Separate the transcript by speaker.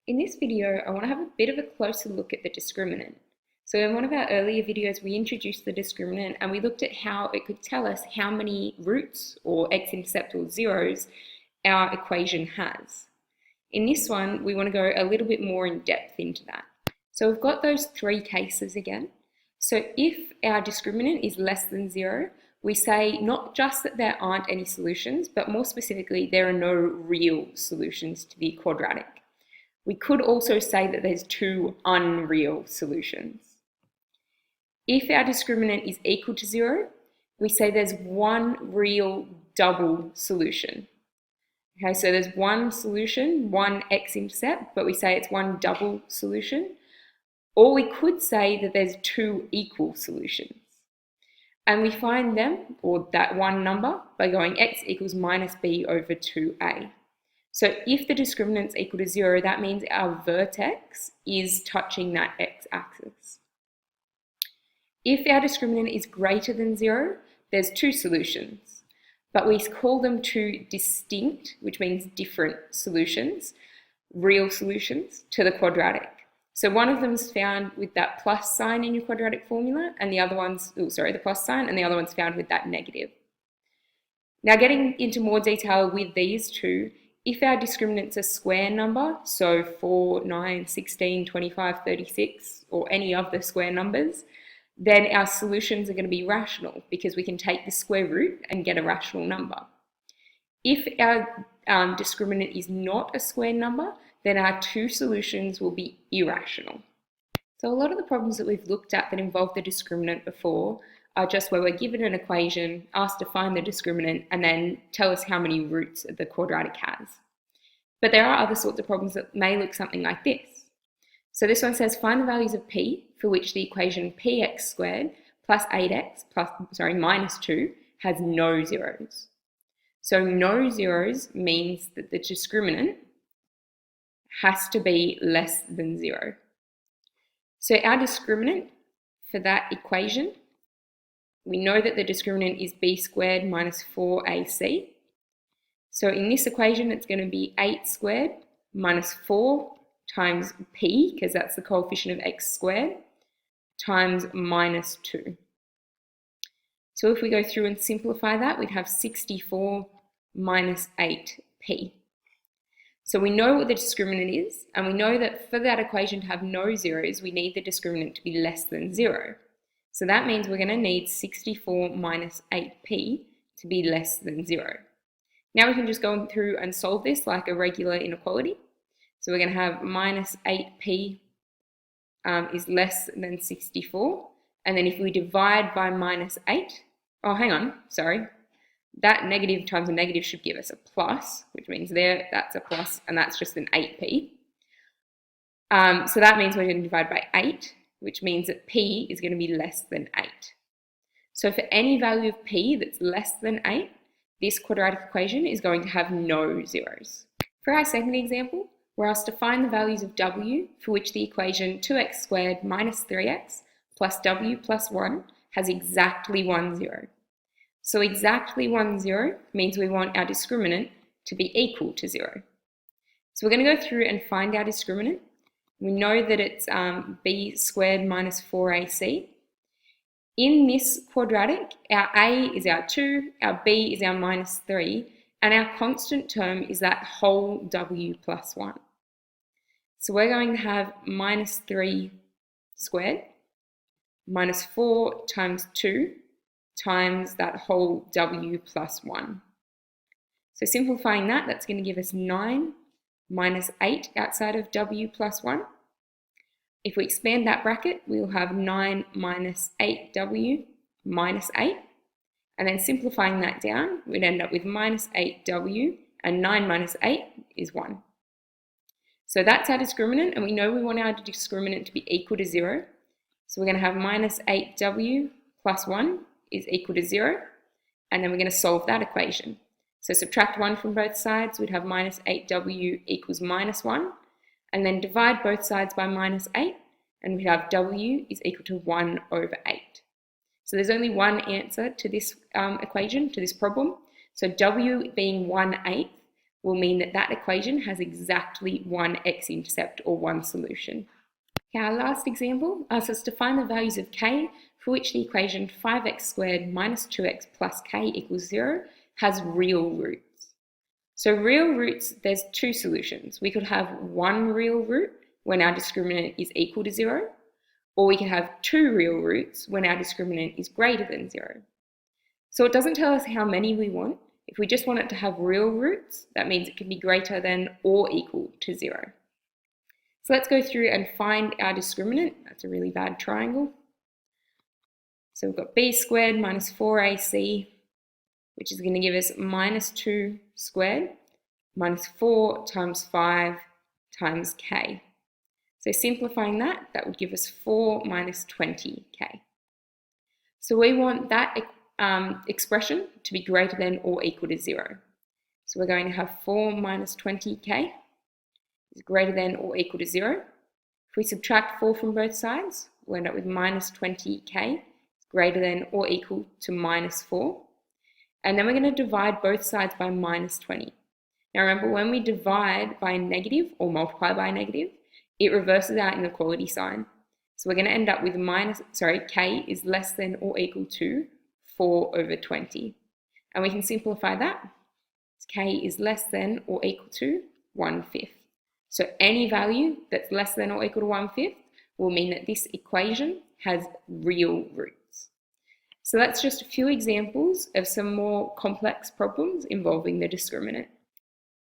Speaker 1: In this video, I want to have a bit of a closer look at the discriminant. So in one of our earlier videos, we introduced the discriminant and we looked at how it could tell us how many roots or x-intercept or zeros our equation has. In this one, we want to go a little bit more in depth into that. So we've got those three cases again. So if our discriminant is less than 0, we say not just that there aren't any solutions, but more specifically, there are no real solutions to the quadratic. We could also say that there's two unreal solutions. If our discriminant is equal to 0, we say there's one real double solution. Okay, so there's one solution, one x-intercept, but we say it's one double solution. Or we could say that there's two equal solutions. And we find them, or that one number, by going x equals minus b over 2a. So if the discriminant is equal to 0, that means our vertex is touching that x-axis. If our discriminant is greater than 0, there's two solutions, but we call them two distinct, which means different solutions, real solutions to the quadratic. So one of them is found with that plus sign in your quadratic formula, and the other one's, the plus sign, and the other one's found with that negative. Now getting into more detail with these two, if our discriminant's a square number, so 4, 9, 16, 25, 36, or any of the square numbers, then our solutions are going to be rational because we can take the square root and get a rational number. If our discriminant is not a square number, then our two solutions will be irrational. So a lot of the problems that we've looked at that involve the discriminant before are just where we're given an equation, asked to find the discriminant, and then tell us how many roots the quadratic has. But there are other sorts of problems that may look something like this. So this one says find the values of p for which the equation px squared plus 8x minus 2 has no zeros. So no zeros means that the discriminant has to be less than 0. So our discriminant for that equation, we know that the discriminant is b squared minus 4ac. So in this equation, it's going to be 8 squared minus 4 times p, because that's the coefficient of x squared, times minus 2. So if we go through and simplify that, we'd have 64 minus 8p. So we know what the discriminant is, and we know that for that equation to have no zeros, we need the discriminant to be less than 0. So that means we're going to need 64 minus 8p to be less than 0. Now we can just go through and solve this like a regular inequality. So we're going to have minus 8p is less than 64. And then if we divide by minus 8, that negative times a negative should give us a plus, which means that's a plus, and that's just an 8p. So that means we're going to divide by 8, which means that p is going to be less than 8. So for any value of p that's less than 8, this quadratic equation is going to have no zeros. For our second example, we're asked to find the values of w for which the equation 2x squared minus 3x plus w plus 1 has exactly 1 0. So exactly 1 0 means we want our discriminant to be equal to 0. So we're going to go through and find our discriminant. We know that it's b squared minus 4ac. In this quadratic, our a is our 2, our b is our minus 3, and our constant term is that whole w plus 1. So we're going to have minus 3 squared minus 4 times 2 times that whole w plus 1. So simplifying that, that's going to give us 9 minus 8 outside of w plus 1. If we expand that bracket, we'll have 9 minus 8w minus 8. And then simplifying that down, we'd end up with minus 8w, and 9 minus 8 is 1. So that's our discriminant, and we know we want our discriminant to be equal to 0. So we're going to have minus 8w plus 1 is equal to 0, and then we're going to solve that equation. So subtract 1 from both sides, we'd have minus 8w equals minus 1, and then divide both sides by minus 8, and we'd have w is equal to 1 over 8. So there's only one answer to this equation, to this problem. So w being 1/8 will mean that that equation has exactly one x-intercept or one solution. Okay, our last example asks us to find the values of k for which the equation 5x squared minus 2x plus k equals 0 has real roots. So real roots, there's two solutions. We could have one real root when our discriminant is equal to 0, or we can have two real roots when our discriminant is greater than 0. So it doesn't tell us how many we want. If we just want it to have real roots, that means it can be greater than or equal to 0. So let's go through and find our discriminant. That's a really bad triangle. So we've got b squared minus 4ac, which is going to give us minus 2 squared minus 4 times 5 times k. So simplifying that, that would give us 4 minus 20k. So we want that expression to be greater than or equal to 0. So we're going to have 4 minus 20k is greater than or equal to 0. If we subtract 4 from both sides, we'll end up with minus 20k is greater than or equal to minus 4. And then we're going to divide both sides by minus 20. Now remember, when we divide by a negative or multiply by a negative, it reverses our inequality sign. So we're going to end up with k is less than or equal to 4 over 20. And we can simplify that. K is less than or equal to 1/5. So any value that's less than or equal to 1/5 will mean that this equation has real roots. So that's just a few examples of some more complex problems involving the discriminant.